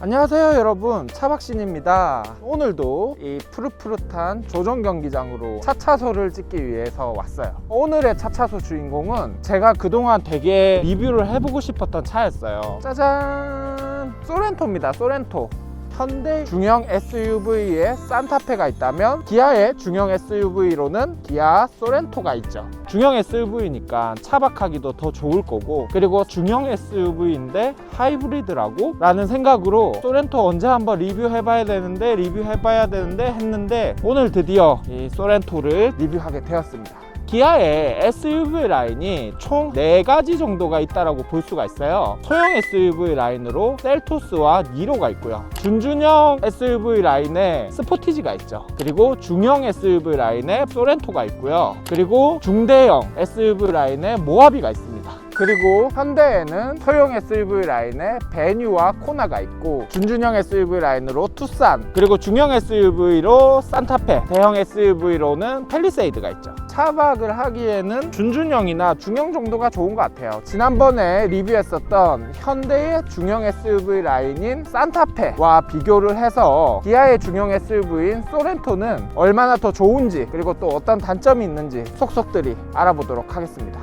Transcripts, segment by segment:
안녕하세요 여러분, 차박신입니다. 오늘도 이 푸릇푸릇한 조정경기장으로 차차소를 찍기 위해서 왔어요. 오늘의 차차소 주인공은 제가 그동안 되게 리뷰를 해보고 싶었던 차였어요. 짜잔! 소렌토입니다. 소렌토. 현대 중형 SUV에 산타페가 있다면 기아의 중형 SUV로는 기아 소렌토가 있죠. 중형 SUV니까 차박하기도 더 좋을 거고, 그리고 중형 SUV인데 하이브리드라고? 라는 생각으로 소렌토 언제 한번 리뷰해봐야 되는데 했는데 오늘 드디어 이 소렌토를 리뷰하게 되었습니다. 기아의 SUV 라인이 총 4가지 정도가 있다고 볼 수가 있어요. 소형 SUV 라인으로 셀토스와 니로가 있고요. 준준형 SUV 라인에 스포티지가 있죠. 그리고 중형 SUV 라인에 소렌토가 있고요. 그리고 중대형 SUV 라인에 모하비가 있습니다. 그리고 현대에는 소형 SUV 라인에 베뉴와 코나가 있고, 준준형 SUV 라인으로 투싼, 그리고 중형 SUV로 산타페, 대형 SUV로는 팰리세이드가 있죠. 차박을 하기에는 준준형이나 중형 정도가 좋은 것 같아요. 지난번에 리뷰했었던 현대의 중형 SUV 라인인 산타페와 비교를 해서 기아의 중형 SUV인 소렌토는 얼마나 더 좋은지, 그리고 또 어떤 단점이 있는지 속속들이 알아보도록 하겠습니다.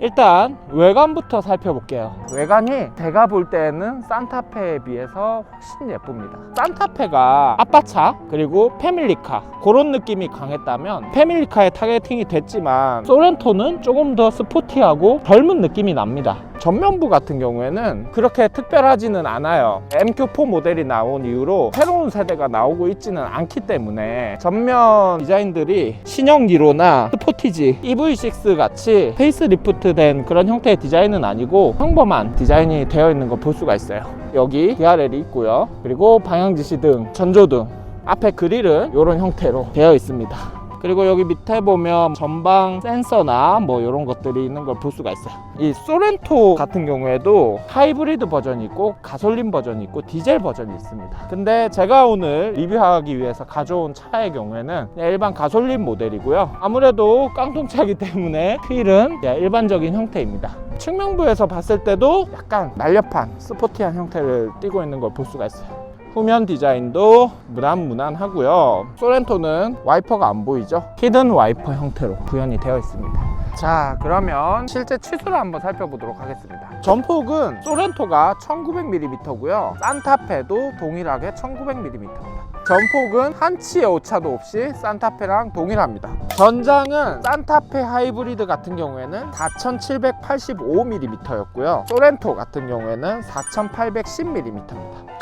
일단 외관부터 살펴볼게요. 외관이 제가 볼 때는 산타페에 비해서 훨씬 예쁩니다. 산타페가 아빠차 그리고 패밀리카 그런 느낌이 강했다면 패밀리카에 타겟팅이 됐지만, 소렌토는 조금 더 스포티하고 젊은 느낌이 납니다. 전면부 같은 경우에는 그렇게 특별하지는 않아요. MQ4 모델이 나온 이후로 새로운 세대가 나오고 있지는 않기 때문에 전면 디자인들이 신형 니로나 스포티지, EV6 같이 페이스리프트 된 그런 형태의 디자인은 아니고 평범한 디자인이 되어 있는 걸 볼 수가 있어요. 여기 DRL이 있고요. 그리고 방향지시등, 전조등, 앞에 그릴은 이런 형태로 되어 있습니다. 그리고 여기 밑에 보면 전방 센서나 뭐 이런 것들이 있는 걸 볼 수가 있어요. 이 소렌토 같은 경우에도 하이브리드 버전이 있고 가솔린 버전이 있고 디젤 버전이 있습니다. 근데 제가 오늘 리뷰하기 위해서 가져온 차의 경우에는 일반 가솔린 모델이고요. 아무래도 깡통차이기 때문에 휠은 일반적인 형태입니다. 측면부에서 봤을 때도 약간 날렵한 스포티한 형태를 띠고 있는 걸 볼 수가 있어요. 후면 디자인도 무난무난하고요. 소렌토는 와이퍼가 안 보이죠? 히든 와이퍼 형태로 구현이 되어 있습니다. 자, 그러면 실제 치수를 한번 살펴보도록 하겠습니다. 전폭은 소렌토가 1900mm고요. 산타페도 동일하게 1900mm입니다. 전폭은 한치의 오차도 없이 산타페랑 동일합니다. 전장은 산타페 하이브리드 같은 경우에는 4785mm였고요. 소렌토 같은 경우에는 4810mm입니다.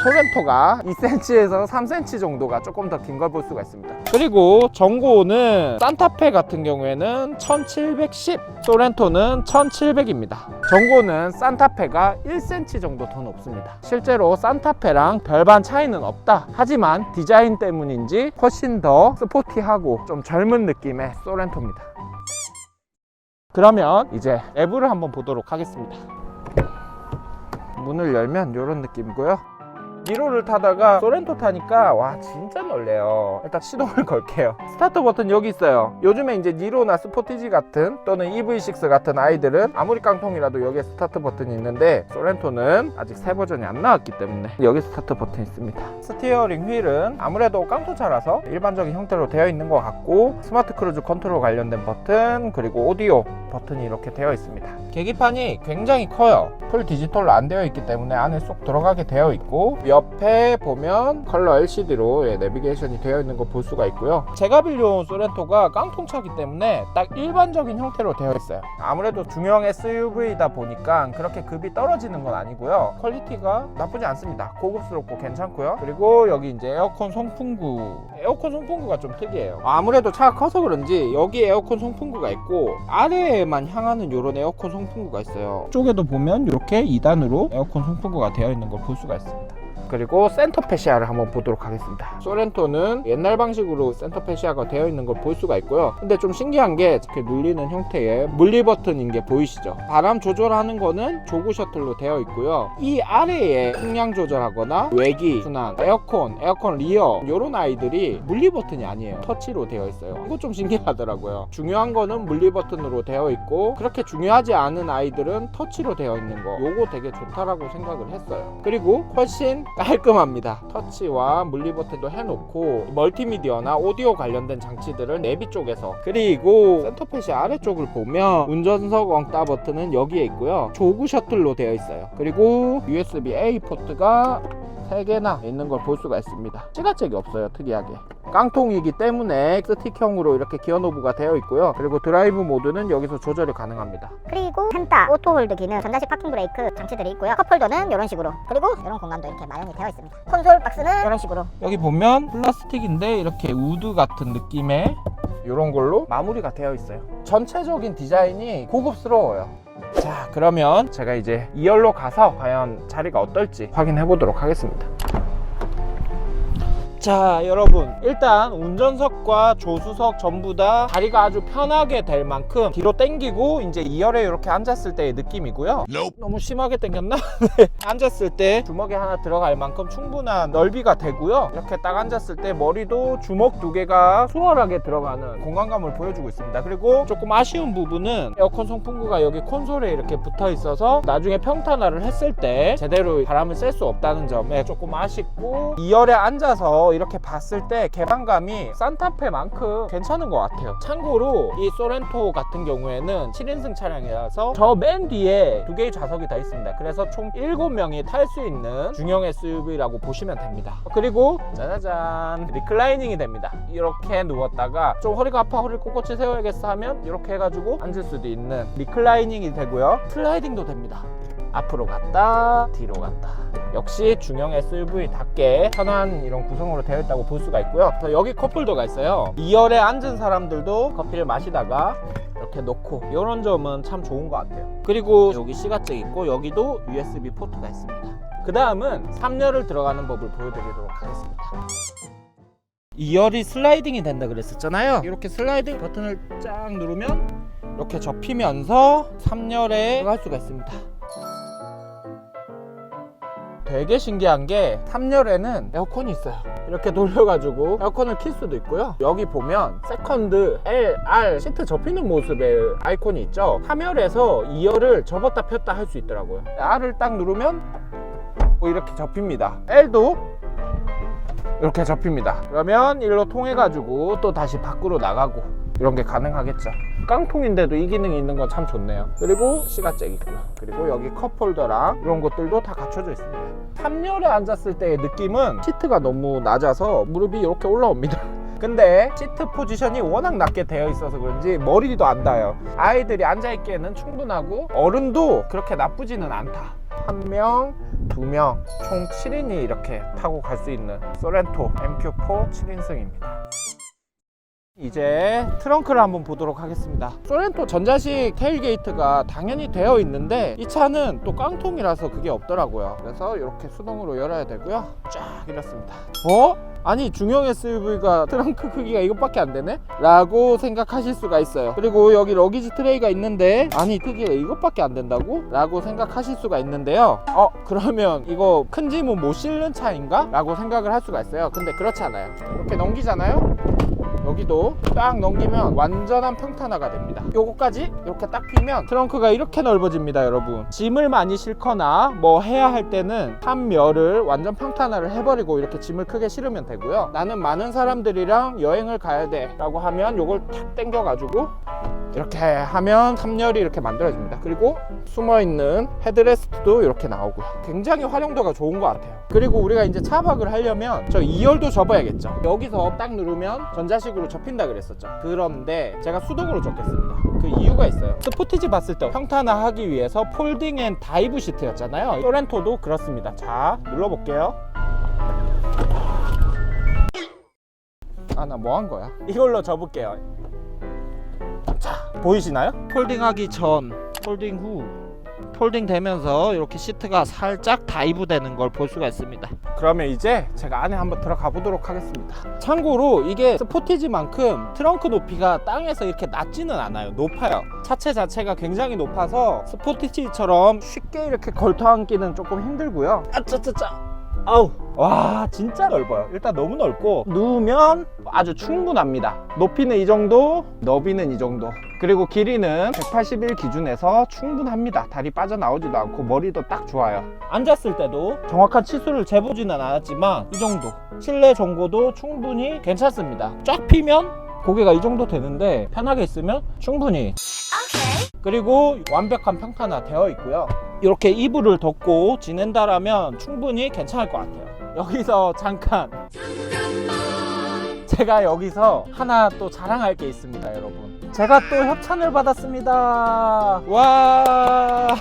소렌토가 2cm에서 3cm 정도가 조금 더 긴 걸 볼 수가 있습니다. 그리고 전고는 산타페 같은 경우에는 1710, 소렌토는 1700입니다. 전고는 산타페가 1cm 정도 더 높습니다. 실제로 산타페랑 별반 차이는 없다. 하지만 디자인 때문인지 훨씬 더 스포티하고 좀 젊은 느낌의 소렌토입니다. 그러면 이제 내부를 한번 보도록 하겠습니다. 문을 열면 이런 느낌이고요. 니로를 타다가 소렌토 타니까 와 진짜 놀래요. 일단 시동을 걸게요. 스타트 버튼 여기 있어요. 요즘에 이제 니로나 스포티지 같은 또는 EV6 같은 아이들은 아무리 깡통이라도 여기에 스타트 버튼이 있는데, 소렌토는 아직 새 버전이 안 나왔기 때문에 여기 스타트 버튼이 있습니다. 스티어링 휠은 아무래도 깡통차라서 일반적인 형태로 되어 있는 것 같고, 스마트 크루즈 컨트롤 관련된 버튼, 그리고 오디오 버튼이 이렇게 되어 있습니다. 계기판이 굉장히 커요. 풀 디지털로 안 되어 있기 때문에 안에 쏙 들어가게 되어 있고, 옆에 보면 컬러 LCD로 내비게이션이 되어 있는 거 볼 수가 있고요. 제가 빌려온 소렌토가 깡통차기 때문에 딱 일반적인 형태로 되어 있어요. 아무래도 중형 SUV다 보니까 그렇게 급이 떨어지는 건 아니고요. 퀄리티가 나쁘지 않습니다. 고급스럽고 괜찮고요. 그리고 여기 이제 에어컨 송풍구가 좀 특이해요. 아무래도 차가 커서 그런지 여기 에어컨 송풍구가 있고, 아래에만 향하는 이런 에어컨 송풍구가 있어요. 쪽에도 보면 이렇게 2단으로 에어컨 송풍구가 되어 있는 걸 볼 수가 있습니다. 그리고 센터 패시아를 한번 보도록 하겠습니다. 소렌토는 옛날 방식으로 센터 패시아가 되어 있는 걸 볼 수가 있고요. 근데 좀 신기한 게 이렇게 눌리는 형태의 물리 버튼인 게 보이시죠? 바람 조절하는 거는 조그 셔틀로 되어 있고요. 이 아래에 풍량 조절하거나 외기, 순환, 에어컨 리어 이런 아이들이 물리 버튼이 아니에요. 터치로 되어 있어요. 이거 좀 신기하더라고요. 중요한 거는 물리 버튼으로 되어 있고 그렇게 중요하지 않은 아이들은 터치로 되어 있는 거, 요거 되게 좋다라고 생각을 했어요. 그리고 훨씬 깔끔합니다. 터치와 물리 버튼도 해놓고 멀티미디어나 오디오 관련된 장치들은 내비 쪽에서, 그리고 센터패시 아래쪽을 보면 운전석 엉따 버튼은 여기에 있고요. 조그 셔틀로 되어 있어요. 그리고 USB-A 포트가 3개나 있는 걸 볼 수가 있습니다. 시가잭이 없어요. 특이하게 깡통이기 때문에 스틱형으로 이렇게 기어노브가 되어 있고요. 그리고 드라이브 모드는 여기서 조절이 가능합니다. 그리고 펜타, 오토홀드 기능, 전자식 파킹 브레이크 장치들이 있고요. 컵홀더는 이런 식으로, 그리고 이런 공간도 이렇게 마련이 되어 있습니다. 콘솔 박스는 이런 식으로. 여기 보면 플라스틱인데 이렇게 우드 같은 느낌의 이런 걸로 마무리가 되어 있어요. 전체적인 디자인이 고급스러워요. 자, 그러면 제가 이제 2열로 가서 과연 자리가 어떨지 확인해 보도록 하겠습니다. 자, 여러분, 일단 운전석과 조수석 전부 다 다리가 아주 편하게 될 만큼 뒤로 당기고 이제 2열에 이렇게 앉았을 때의 느낌이고요. 너무 심하게 당겼나? 네. 앉았을 때 주먹이 하나 들어갈 만큼 충분한 넓이가 되고요. 이렇게 딱 앉았을 때 머리도 주먹 2개가 수월하게 들어가는 공간감을 보여주고 있습니다. 그리고 조금 아쉬운 부분은 에어컨 송풍구가 여기 콘솔에 이렇게 붙어 있어서 나중에 평탄화를 했을 때 제대로 바람을 쐴 수 없다는 점에 조금 아쉽고, 2열에 앉아서 이렇게 봤을 때 개방감이 산타페만큼 괜찮은 것 같아요. 참고로 이 소렌토 같은 경우에는 7인승 차량이라서 저 맨 뒤에 2개의 좌석이 더 있습니다. 그래서 총 7명이 탈 수 있는 중형 SUV라고 보시면 됩니다. 그리고 짜자잔, 리클라이닝이 됩니다. 이렇게 누웠다가 좀 허리가 아파, 허리를 꼿꼿이 세워야겠어 하면 이렇게 해가지고 앉을 수도 있는 리클라이닝이 되고요. 슬라이딩도 됩니다. 앞으로 갔다 뒤로 갔다. 역시 중형 SUV답게 편한 이런 구성으로 되어 있다고 볼 수가 있고요. 여기 컵홀더가 있어요. 2열에 앉은 사람들도 커피를 마시다가 이렇게 놓고, 이런 점은 참 좋은 것 같아요. 그리고 여기 시가잭 있고 여기도 USB 포트가 있습니다. 그 다음은 3열을 들어가는 법을 보여드리도록 하겠습니다. 2열이 슬라이딩이 된다 그랬었잖아요. 이렇게 슬라이딩 버튼을 쫙 누르면 이렇게 접히면서 3열에 들어갈 수가 있습니다. 되게 신기한 게 3열에는 에어컨이 있어요. 이렇게 돌려가지고 에어컨을 킬 수도 있고요. 여기 보면 세컨드, L, R 시트 접히는 모습의 아이콘이 있죠. 3열에서 2열을 접었다 폈다 할 수 있더라고요. R을 딱 누르면 이렇게 접힙니다. L도 이렇게 접힙니다. 그러면 일로 통해 가지고 또 다시 밖으로 나가고 이런 게 가능하겠죠. 깡통인데도 이 기능이 있는 건 참 좋네요. 그리고 시가잭 있고요. 그리고 여기 컵홀더랑 이런 것들도 다 갖춰져 있습니다. 3열에 앉았을 때의 느낌은 시트가 너무 낮아서 무릎이 이렇게 올라옵니다. 근데 시트 포지션이 워낙 낮게 되어 있어서 그런지 머리도 안 닿아요. 아이들이 앉아있기에는 충분하고 어른도 그렇게 나쁘지는 않다. 1명, 2명, 총 7인이 이렇게 타고 갈 수 있는 소렌토 MQ4 7인승입니다. 이제 트렁크를 한번 보도록 하겠습니다. 소렌토 전자식 테일게이트가 당연히 되어 있는데 이 차는 또 깡통이라서 그게 없더라고요. 그래서 이렇게 수동으로 열어야 되고요. 쫙 이렇습니다. 아니 중형 SUV가 트렁크 크기가 이것밖에 안 되네? 라고 생각하실 수가 있어요. 그리고 여기 러기지 트레이가 있는데 아니 크기가 이것밖에 안 된다고? 라고 생각하실 수가 있는데요. 그러면 이거 큰 짐은 못 실는 차인가? 라고 생각을 할 수가 있어요. 근데 그렇지 않아요. 이렇게 넘기잖아요. 여기도 딱 넘기면 완전한 평탄화가 됩니다. 요거까지 이렇게 딱 피면 트렁크가 이렇게 넓어집니다. 여러분, 짐을 많이 싣거나 뭐 해야 할 때는 한 면을 완전 평탄화를 해버리고 이렇게 짐을 크게 실으면 되고요. 나는 많은 사람들이랑 여행을 가야 돼 라고 하면 요걸 탁 당겨 가지고 이렇게 하면 3열이 이렇게 만들어집니다. 그리고 숨어있는 헤드레스트도 이렇게 나오고요. 굉장히 활용도가 좋은 것 같아요. 그리고 우리가 이제 차박을 하려면 저 2열도 접어야겠죠. 여기서 딱 누르면 전자식으로 접힌다 그랬었죠. 그런데 제가 수동으로 접겠습니다. 그 이유가 있어요. 스포티지 봤을 때 평탄화하기 위해서 폴딩 앤 다이브 시트였잖아요. 소렌토도 그렇습니다. 자, 눌러볼게요. 나 뭐 한 거야? 이걸로 접을게요. 자, 보이시나요? 폴딩하기 전, 폴딩 후 폴딩 되면서 이렇게 시트가 살짝 다이브 되는 걸 볼 수가 있습니다. 그러면 이제 제가 안에 한번 들어가 보도록 하겠습니다. 참고로 이게 스포티지만큼 트렁크 높이가 땅에서 이렇게 낮지는 않아요. 높아요. 차체 자체가 굉장히 높아서 스포티지처럼 쉽게 이렇게 걸터 앉기는 조금 힘들고요. 아짜짜짜. 아우, 와 진짜 넓어요. 일단 너무 넓고 누우면 아주 충분합니다. 높이는 이 정도, 너비는 이 정도, 그리고 길이는 181 기준에서 충분합니다. 다리 빠져나오지도 않고 머리도 딱 좋아요. 앉았을 때도 정확한 치수를 재보지는 않았지만 이 정도, 실내 정고도 충분히 괜찮습니다. 쫙 피면 고개가 이 정도 되는데 편하게 있으면 충분히. 그리고 완벽한 평탄화 되어 있고요. 이렇게 이불을 덮고 지낸다라면 충분히 괜찮을 것 같아요. 여기서 잠깐 제가 여기서 하나 또 자랑할 게 있습니다, 여러분. 제가 또 협찬을 받았습니다. 와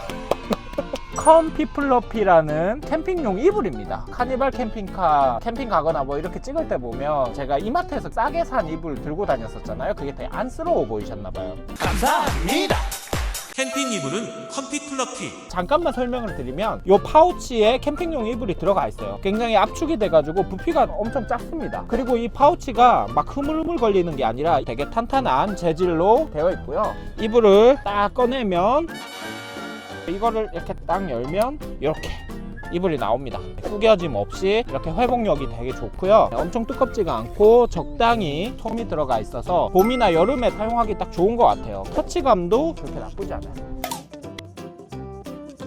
컴피플러피라는 캠핑용 이불입니다. 카니발 캠핑카 캠핑 가거나 뭐 이렇게 찍을 때 보면 제가 이마트에서 싸게 산 이불 들고 다녔었잖아요. 그게 되게 안쓰러워 보이셨나봐요. 감사합니다. 캠핑 이불은 컴피플러피. 잠깐만 설명을 드리면 이 파우치에 캠핑용 이불이 들어가 있어요. 굉장히 압축이 돼가지고 부피가 엄청 작습니다. 그리고 이 파우치가 막 흐물흐물 걸리는 게 아니라 되게 탄탄한 재질로 되어 있고요. 이불을 딱 꺼내면 이거를 이렇게 딱 열면 이렇게 이불이 나옵니다. 구겨짐 없이 이렇게 회복력이 되게 좋고요. 엄청 두껍지가 않고 적당히 솜이 들어가 있어서 봄이나 여름에 사용하기 딱 좋은 것 같아요. 터치감도 그렇게 나쁘지 않아요.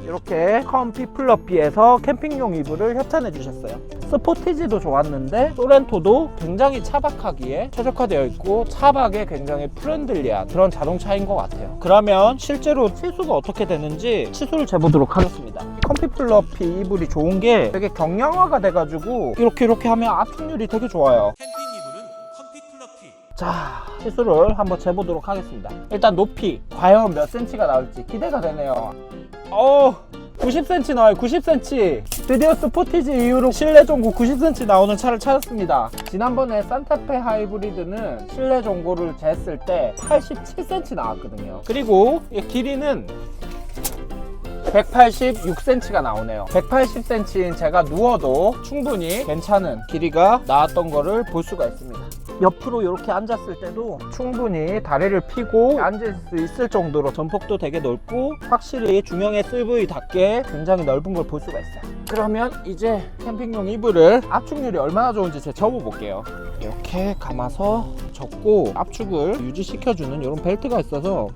이렇게 컴피플러피에서 캠핑용 이불을 협찬해 주셨어요. 스포티지도 좋았는데 소렌토도 굉장히 차박하기에 최적화되어 있고 차박에 굉장히 프렌들리한 그런 자동차인 것 같아요. 그러면 실제로 치수가 어떻게 되는지 치수를 재보도록 하겠습니다. 컴피플러피 이불이 좋은 게 되게 경량화가 돼가지고 이렇게 하면 압축률이 되게 좋아요. 캠핑 이불은 컴피플러피. 자, 치수를 한번 재보도록 하겠습니다. 일단 높이 과연 몇 cm가 나올지 기대가 되네요. 90cm 나와요. 90cm. 드디어 스포티지 이후로 실내 전고 90cm 나오는 차를 찾았습니다. 지난번에 산타페 하이브리드는 실내 전고를 쟀을 때 87cm 나왔거든요. 그리고 이 길이는 186cm가 나오네요. 180cm인 제가 누워도 충분히 괜찮은 길이가 나왔던 거를 볼 수가 있습니다. 옆으로 이렇게 앉았을 때도 충분히 다리를 펴고 앉을 수 있을 정도로 전폭도 되게 넓고 확실히 중형 SUV답게 굉장히 넓은 걸 볼 수가 있어요. 그러면 이제 캠핑용 이불을 압축률이 얼마나 좋은지 제가 접어볼게요. 이렇게 감아서 접고 압축을 유지시켜주는 이런 벨트가 있어서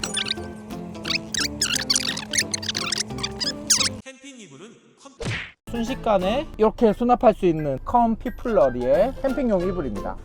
캠핑 이불은 순식간에 이렇게 수납할 수 있는 컴피플러리의 캠핑용 이불입니다.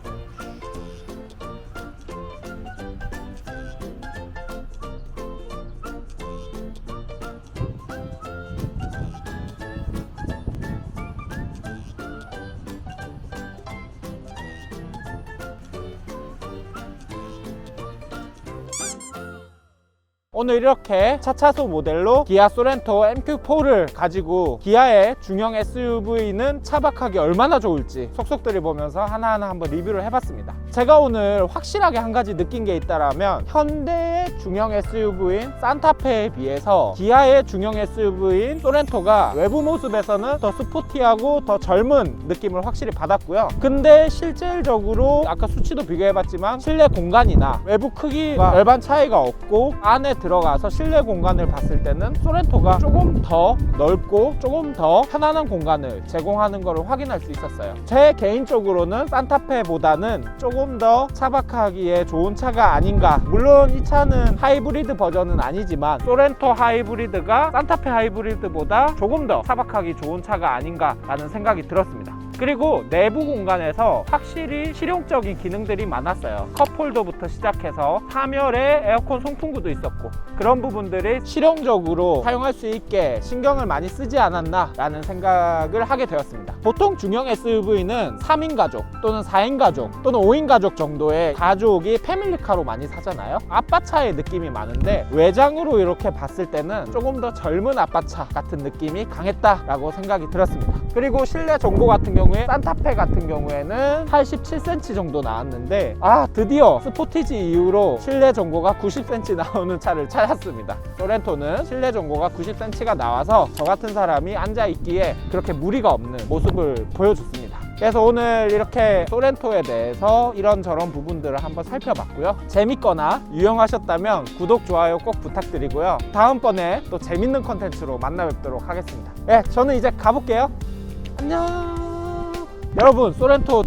오늘 이렇게 차차소 모델로 기아 소렌토 MQ4를 가지고 기아의 중형 SUV는 차박하기 얼마나 좋을지 속속들이 보면서 하나하나 한번 리뷰를 해봤습니다. 제가 오늘 확실하게 한 가지 느낀 게 있다면 현대의 중형 SUV인 산타페에 비해서 기아의 중형 SUV인 소렌토가 외부 모습에서는 더 스포티하고 더 젊은 느낌을 확실히 받았고요. 근데 실질적으로 아까 수치도 비교해봤지만 실내 공간이나 외부 크기가 별반 차이가 없고 안에 들어가서 실내 공간을 봤을 때는 소렌토가 조금 더 넓고 조금 더 편안한 공간을 제공하는 것을 확인할 수 있었어요. 제 개인적으로는 산타페보다는 조금 더 차박하기에 좋은 차가 아닌가. 물론 이 차는 하이브리드 버전은 아니지만 소렌토 하이브리드가 산타페 하이브리드보다 조금 더 차박하기 좋은 차가 아닌가 라는 생각이 들었습니다. 그리고 내부 공간에서 확실히 실용적인 기능들이 많았어요. 컵홀더부터 시작해서 하멸에 에어컨 송풍구도 있었고 그런 부분들이 실용적으로 사용할 수 있게 신경을 많이 쓰지 않았나 라는 생각을 하게 되었습니다. 보통 중형 SUV는 3인 가족 또는 4인 가족 또는 5인 가족 정도의 가족이 패밀리카로 많이 사잖아요. 아빠차의 느낌이 많은데 외장으로 이렇게 봤을 때는 조금 더 젊은 아빠차 같은 느낌이 강했다라고 생각이 들었습니다. 그리고 실내 정보 같은 경우 경우에 산타페 같은 경우에는 87cm 정도 나왔는데 드디어 스포티지 이후로 실내 전고가 90cm 나오는 차를 찾았습니다. 소렌토는 실내 전고가 90cm가 나와서 저 같은 사람이 앉아있기에 그렇게 무리가 없는 모습을 보여줬습니다. 그래서 오늘 이렇게 소렌토에 대해서 이런저런 부분들을 한번 살펴봤고요. 재밌거나 유용하셨다면 구독, 좋아요 꼭 부탁드리고요. 다음번에 또 재밌는 컨텐츠로 만나 뵙도록 하겠습니다. 네, 저는 이제 가볼게요. 안녕. 여러분, 소렌토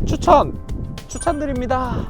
추천드립니다.